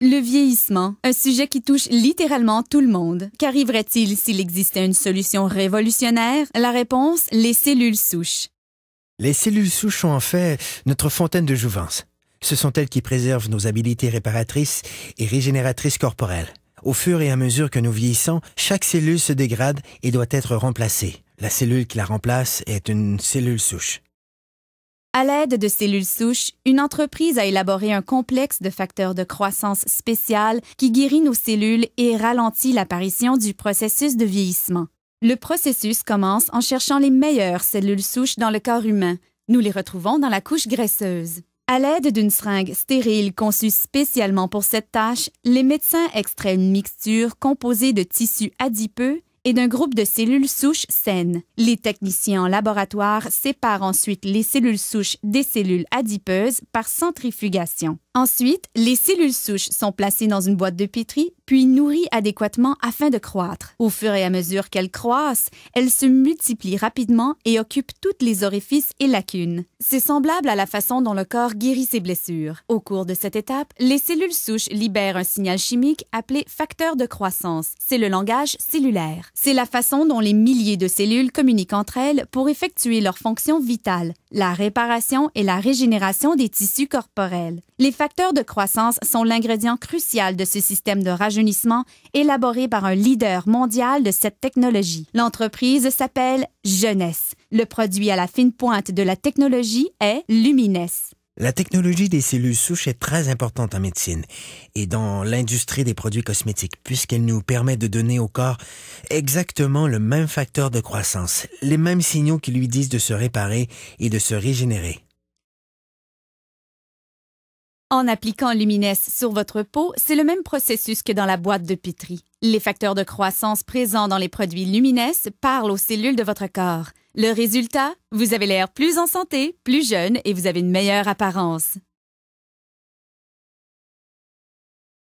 Le vieillissement, un sujet qui touche littéralement tout le monde. Qu'arriverait-il s'il existait une solution révolutionnaire? La réponse, les cellules souches. Les cellules souches sont en fait notre fontaine de jouvence. Ce sont elles qui préservent nos habiletés réparatrices et régénératrices corporelles. Au fur et à mesure que nous vieillissons, chaque cellule se dégrade et doit être remplacée. La cellule qui la remplace est une cellule souche. À l'aide de cellules souches, une entreprise a élaboré un complexe de facteurs de croissance spécial qui guérit nos cellules et ralentit l'apparition du processus de vieillissement. Le processus commence en cherchant les meilleures cellules souches dans le corps humain. Nous les retrouvons dans la couche graisseuse. À l'aide d'une seringue stérile conçue spécialement pour cette tâche, les médecins extraient une mixture composée de tissus adipeux et d'un groupe de cellules souches saines. Les techniciens en laboratoire séparent ensuite les cellules souches des cellules adipeuses par centrifugation. Ensuite, les cellules souches sont placées dans une boîte de pétri, puis nourries adéquatement afin de croître. Au fur et à mesure qu'elles croissent, elles se multiplient rapidement et occupent toutes les orifices et lacunes. C'est semblable à la façon dont le corps guérit ses blessures. Au cours de cette étape, les cellules souches libèrent un signal chimique appelé facteur de croissance. C'est le langage cellulaire. C'est la façon dont les milliers de cellules communiquent entre elles pour effectuer leurs fonctions vitales, la réparation et la régénération des tissus corporels. Les facteurs de croissance sont l'ingrédient crucial de ce système de rajeunissement élaboré par un leader mondial de cette technologie. L'entreprise s'appelle Jeunesse. Le produit à la fine pointe de la technologie est Lumines. La technologie des cellules souches est très importante en médecine et dans l'industrie des produits cosmétiques puisqu'elle nous permet de donner au corps exactement le même facteur de croissance, les mêmes signaux qui lui disent de se réparer et de se régénérer. En appliquant Lumines sur votre peau, c'est le même processus que dans la boîte de pétri. Les facteurs de croissance présents dans les produits Lumines parlent aux cellules de votre corps. Le résultat, vous avez l'air plus en santé, plus jeune et vous avez une meilleure apparence.